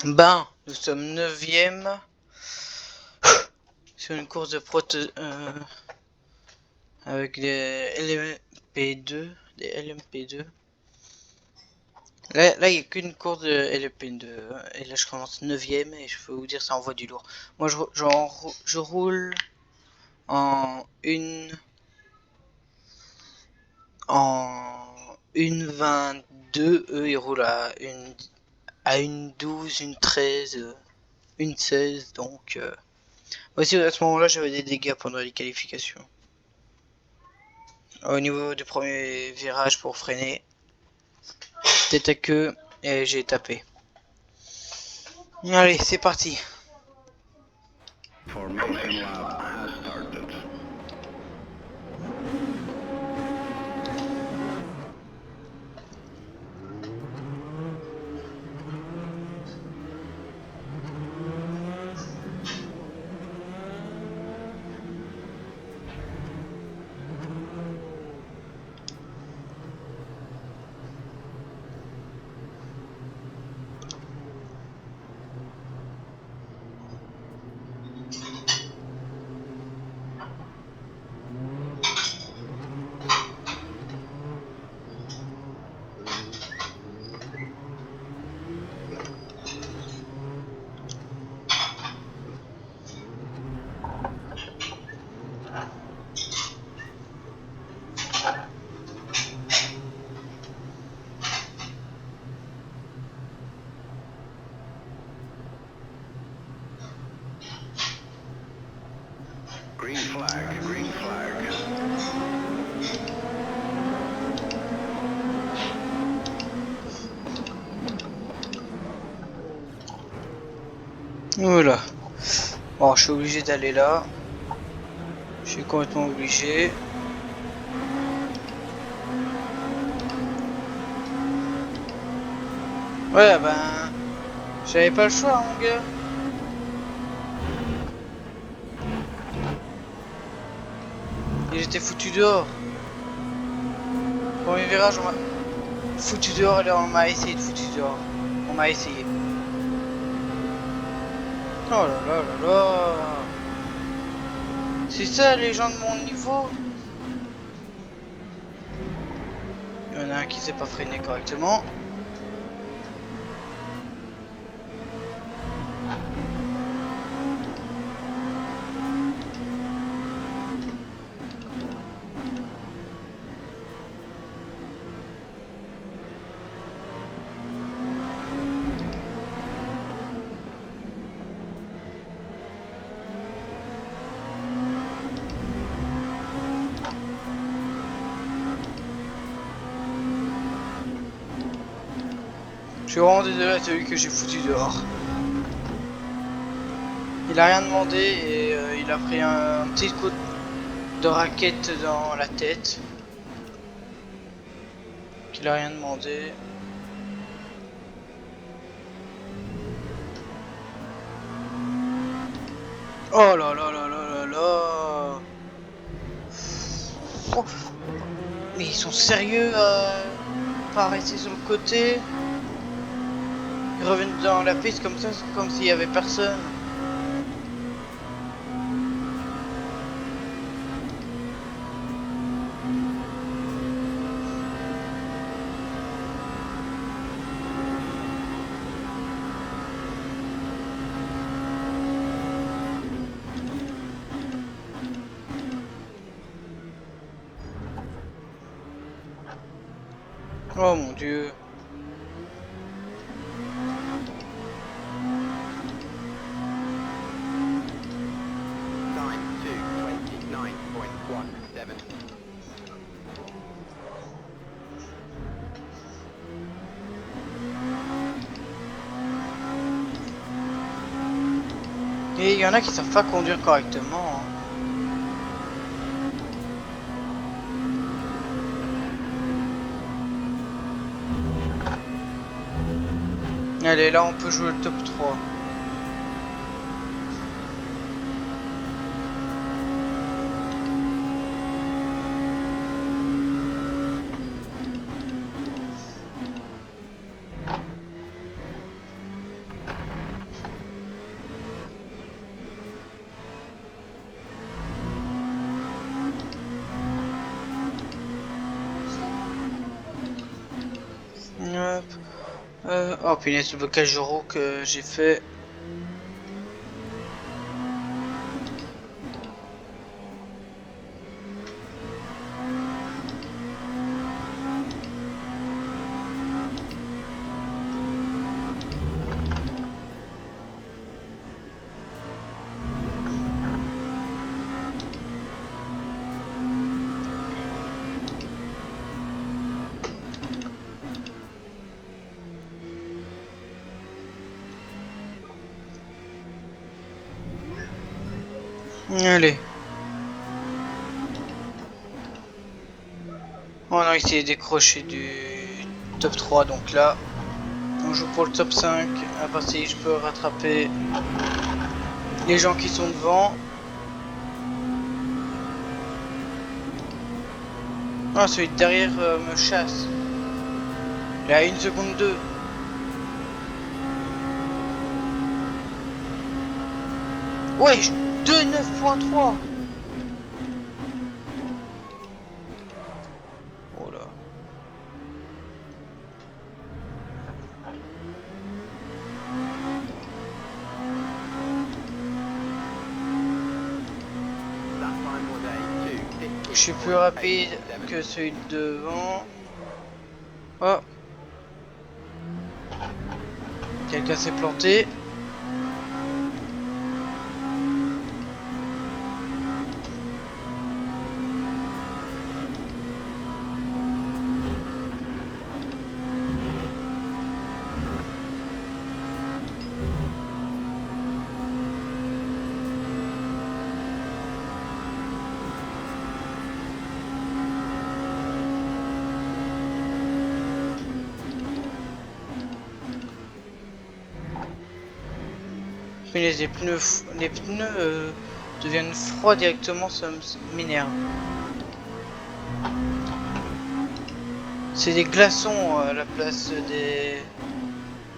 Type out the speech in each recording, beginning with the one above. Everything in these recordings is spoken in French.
Ben, nous sommes 9e sur une course de avec des LMP2, des LMP2. Là, il n'y a qu'une course de LMP2 et là je commence 9e et je peux vous dire ça envoie du lourd. Moi je roule en une 22, eux ils roulent à une 12, une 13, une 16, donc voici à ce moment-là j'avais des dégâts pendant les qualifications. Au niveau du premier virage pour freiner, tête à queue et j'ai tapé. Allez, c'est parti. Formation lab has started. Green flag, green flag. Voilà. Bon, je suis obligé d'aller là. Je suis complètement obligé. Ouais, ben, j'avais pas le choix, mon gars. Et j'étais foutu dehors. Premier virage, on m'a foutu dehors et là, on m'a essayé de foutu dehors. On m'a essayé. Oh là là là là. C'est ça, les gens de mon niveau. Il y en a un qui s'est pas freiné correctement. Je suis vraiment désolé à celui que j'ai foutu dehors. Il a rien demandé et il a pris un petit coup de raquette dans la tête. Il a rien demandé. Oh là là là là là là. Oh. Mais ils sont sérieux à pas rester sur le côté. Ils reviennent dans la piste comme ça, comme s'il y avait personne. Oh mon dieu. Time 2:29.17. Et il y en a qui savent pas conduire correctement. Allez, là on peut jouer le top 3. Oh punaise, le blocage de roue que j'ai fait. Allez. On a essayé de décrocher du top 3, donc là, on joue pour le top 5. À partir je peux rattraper les gens qui sont devant. Ah, celui de derrière me chasse. Il a 1 seconde 2. Ouais, 2,9.3. Oh là. Je suis plus rapide que celui de devant. Oh. Quelqu'un s'est planté. Mais les pneus, deviennent froids directement, ça m'énerve. C'est des glaçons à la place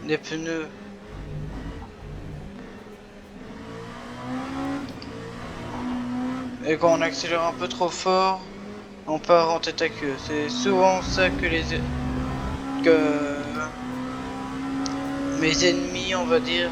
des pneus. Et quand on accélère un peu trop fort, on part en tête à queue. C'est souvent ça que mes ennemis, on va dire,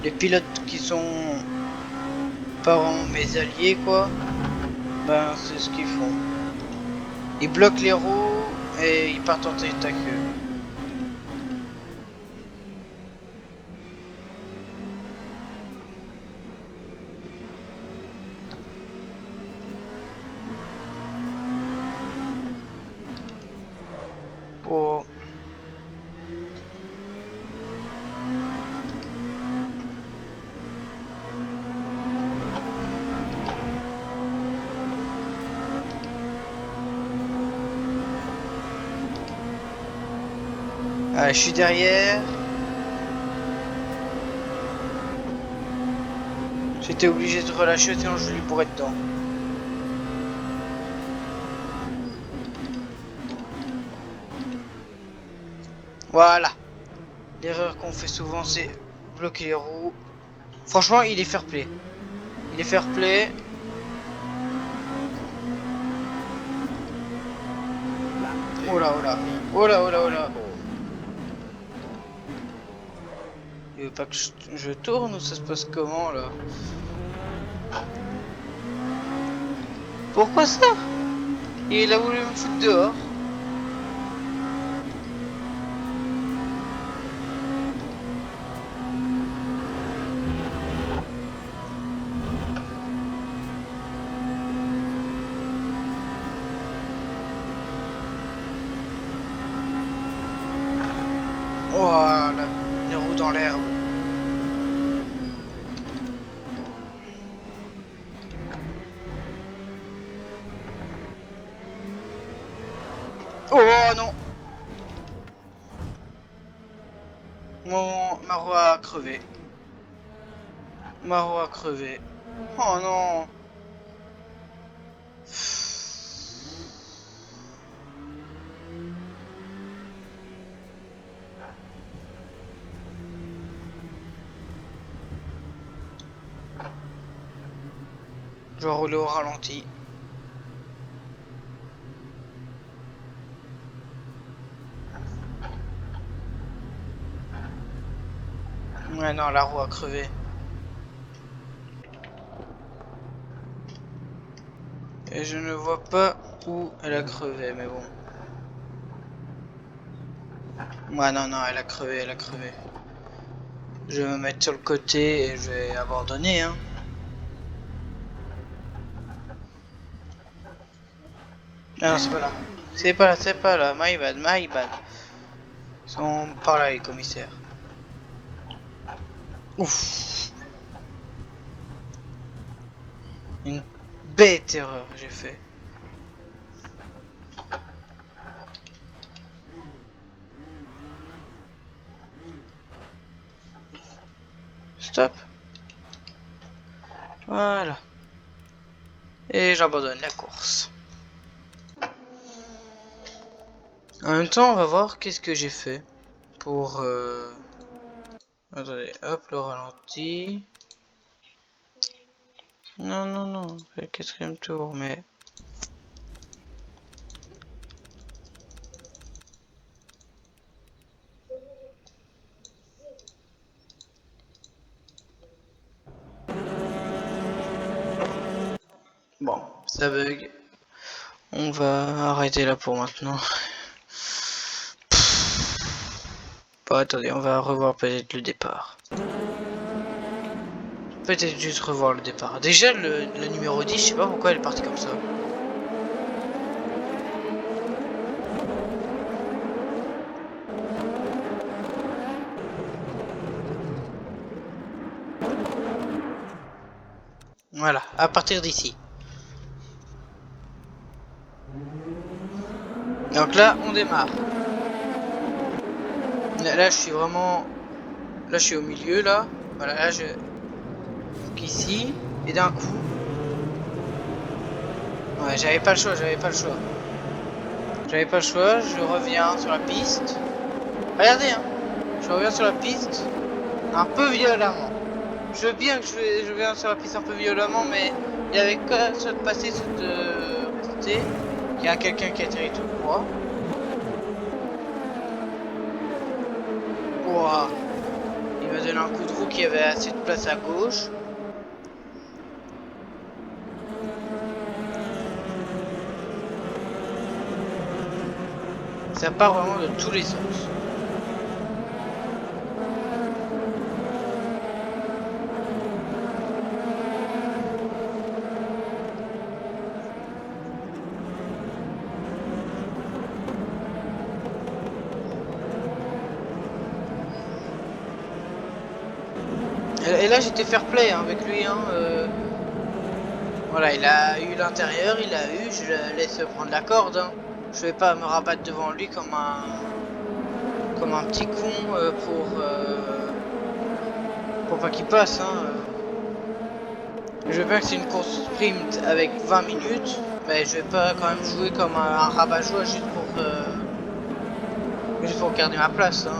les pilotes qui sont pas vraiment mes alliés, quoi, ben c'est ce qu'ils font. Ils bloquent les roues et ils partent en tête à queue. Oh. Allez, je suis derrière. J'étais obligé de relâcher, sinon je lui bourrais dedans. Voilà. L'erreur qu'on fait souvent, c'est bloquer les roues. Franchement, il est fair play. Il est fair play. Oh là, oh là. Oh là, oh là, oh là. Il veut pas que je tourne ou ça se passe comment là? Pourquoi ça? Il a voulu me foutre dehors. Voilà, les roues dans l'herbe. Oh non! Ma roue a crevé. Ma roue a crevé. Oh non! Je dois rouler au ralenti. Ouais, non, la roue a crevé. Et je ne vois pas où elle a crevé, mais bon. Ouais, non, non, elle a crevé, elle a crevé. Je vais me mettre sur le côté et je vais abandonner, hein. Ah non, c'est pas là. C'est pas là, c'est pas là. My bad, my bad. Ils sont par là, les commissaires. Ouf. Une bête erreur j'ai fait. Stop. Voilà. Et j'abandonne la course. En même temps, on va voir qu'est-ce que j'ai fait pour... Attendez, hop, le ralenti. Non, non, non, c'est le quatrième tour, mais... Bon, ça bug. On va arrêter là pour maintenant. Bon, attendez, on va revoir peut-être le départ. Peut-être juste revoir le départ. Déjà, le numéro 10, je sais pas pourquoi elle est partie comme ça. Voilà, à partir d'ici. Donc là, on démarre. Là, je suis vraiment... Là, je suis au milieu, là. Voilà, là, je... Donc ici, et d'un coup... Ouais, j'avais pas le choix, j'avais pas le choix. J'avais pas le choix, je reviens sur la piste. Regardez, hein. Je reviens sur la piste. Un peu violemment. Je veux bien que je viens sur la piste un peu violemment, mais il y avait qu'à soit de passer, soit de rester. Il y a quelqu'un qui atterrit tout droit. Ouah. Il m'a donné un coup de roue qui avait assez de place à gauche. Ça part vraiment de tous les sens. Et là j'étais fair play hein, avec lui. Hein, Voilà, il a eu l'intérieur, il a eu, je le laisse prendre la corde. Hein. Je vais pas me rabattre devant lui comme un petit con pour pas qu'il passe. Hein. Je veux bien que c'est une course sprint avec 20 minutes, mais je vais pas quand même jouer comme un rabat-joie juste pour garder ma place. Hein.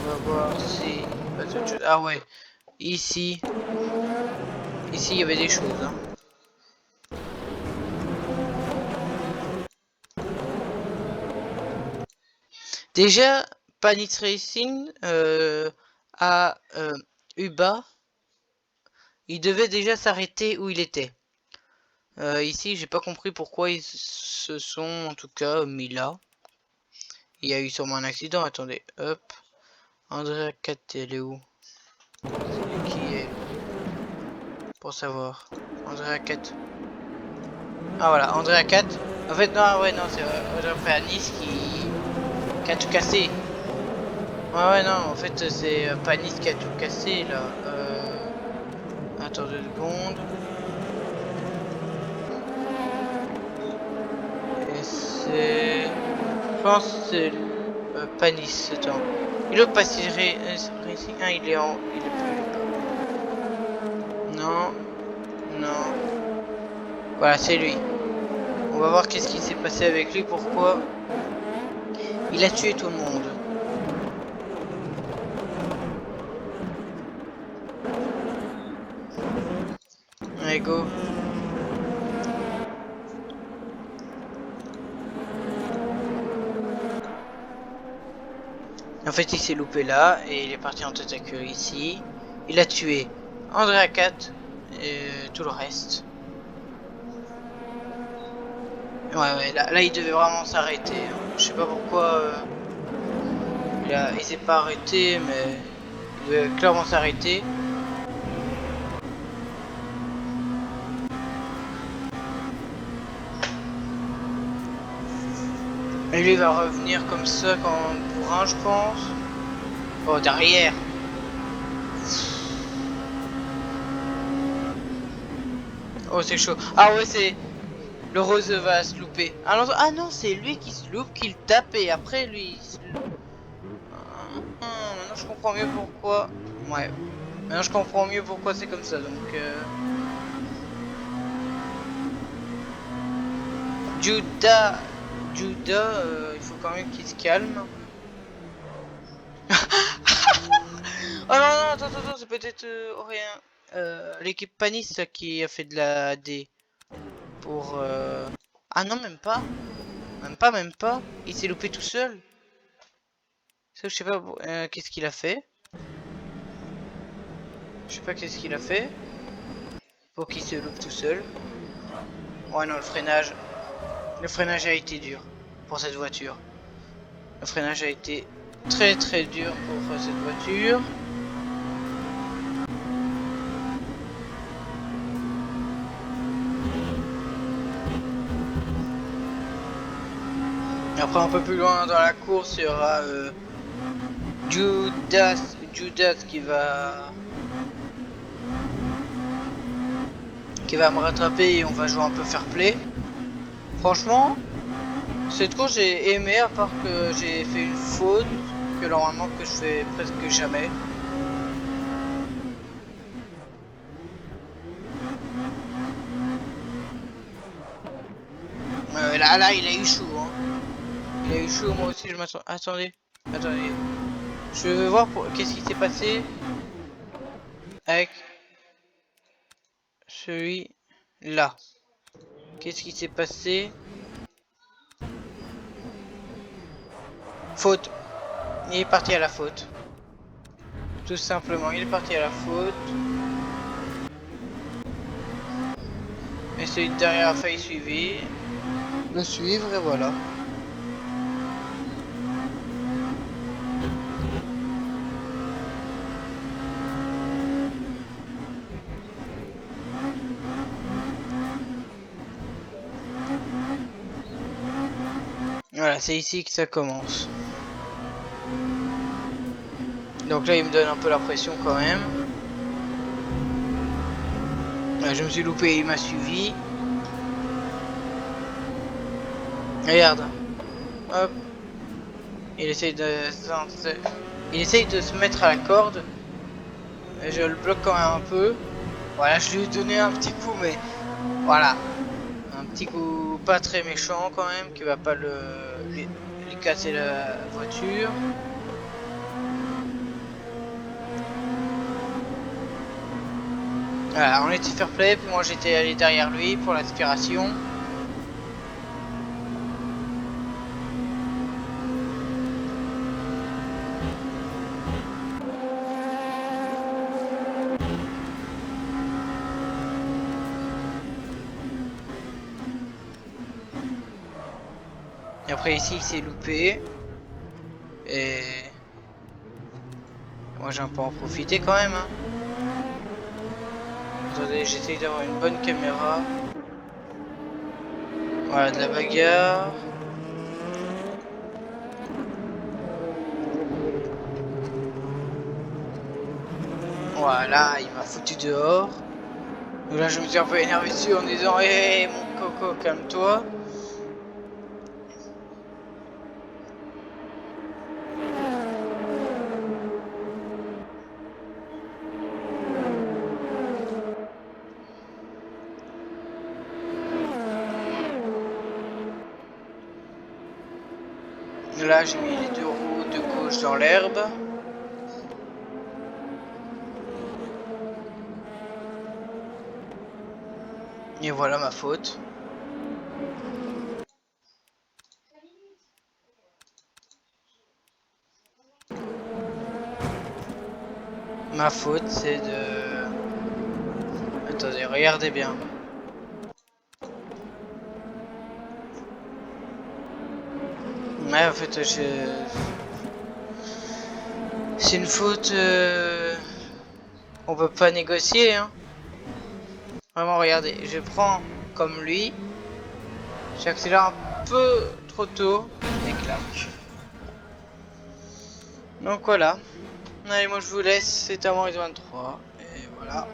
On va voir si... Ah ouais, ici il y avait des choses. Hein. Déjà, Panic Racing à Uba, il devait déjà s'arrêter où il était. Ici, j'ai pas compris pourquoi ils se sont en tout cas mis là. Il y a eu sûrement un accident. Attendez, hop. Andrea 4, elle est où? C'est qui est? Pour savoir. Andrea 4. Ah voilà, Andrea 4. En fait, non, ouais, non, c'est Andrea Nice qui a tout cassé. Ouais, ouais, non, en fait, c'est Panis qui a tout cassé là. Attends 2 secondes. Et c'est. Je pense que c'est Panis. Attends. Et l'autre Panis Racing 1, il est en. Il est plus. Non. Non. Voilà, c'est lui. On va voir qu'est-ce qui s'est passé avec lui, pourquoi il a tué tout le monde. Allez, go. En fait, il s'est loupé là et il est parti en tête à queue ici. Il a tué Andrea 4 et tout le reste. Ouais, là il devait vraiment s'arrêter. Hein. Je sais pas pourquoi il s'est pas arrêté, mais il devait clairement s'arrêter. Et lui il va revenir comme ça quand pour un, je pense. Oh, derrière. Oh, c'est chaud. Ah ouais, c'est le rose va se louper. Ah non, c'est lui qui se loupe, qui le tape et après lui. Maintenant je comprends mieux pourquoi. Ouais. Maintenant je comprends mieux pourquoi c'est comme ça. Donc. Judas, il faut quand même qu'il se calme. Oh non, non, attends, c'est peut-être rien. L'équipe Panis ça, qui a fait de la D pour. Ah non, même pas. Même pas. Il s'est loupé tout seul. Ça, je sais pas qu'est-ce qu'il a fait. Je sais pas qu'est-ce qu'il a fait pour qu'il se loupe tout seul. Ouais, non, le freinage a été dur pour cette voiture. Le freinage a été très dur pour cette voiture. Après, un peu plus loin dans la course, il y aura Judas qui va me rattraper et on va jouer un peu fair play. Franchement, cette course j'ai aimé, à part que j'ai fait une faute que normalement que je fais presque jamais. Là il a eu chaud, hein. Il a eu chaud, moi aussi je m'attends. Attendez. Je veux voir qu'est-ce qui s'est passé avec celui-là. Qu'est-ce qui s'est passé? Faute. Il est parti à la faute. Tout simplement, il est parti à la faute. Et celui de derrière a failli le suivre et voilà. Voilà, c'est ici que ça commence. Donc là, il me donne un peu la pression quand même. Là, je me suis loupé, il m'a suivi. Regarde. Hop. Il essaye de se mettre à la corde. Et je le bloque quand même un peu. Voilà, je lui ai donné un petit coup, mais voilà. Un petit coup pas très méchant quand même, qui va pas lui casser la voiture. Voilà, on était fair play, puis moi j'étais allé derrière lui pour l'aspiration. Et après ici il s'est loupé. Et moi j'ai un peu en profité quand même. Hein. Attendez, j'essaye d'avoir une bonne caméra. Voilà, de la bagarre. Voilà, il m'a foutu dehors. Donc là je me suis un peu énervé dessus en disant hé mon coco, calme-toi. Là j'ai mis les deux roues de gauche dans l'herbe. Et voilà ma faute. Ma faute, c'est de... Attendez, regardez bien. Ouais, en fait, c'est une faute... On peut pas négocier, hein. Vraiment, regardez, je prends comme lui. J'accélère un peu trop tôt. Et clac. Donc voilà. Allez, moi je vous laisse. C'était Maurice 23. Et voilà.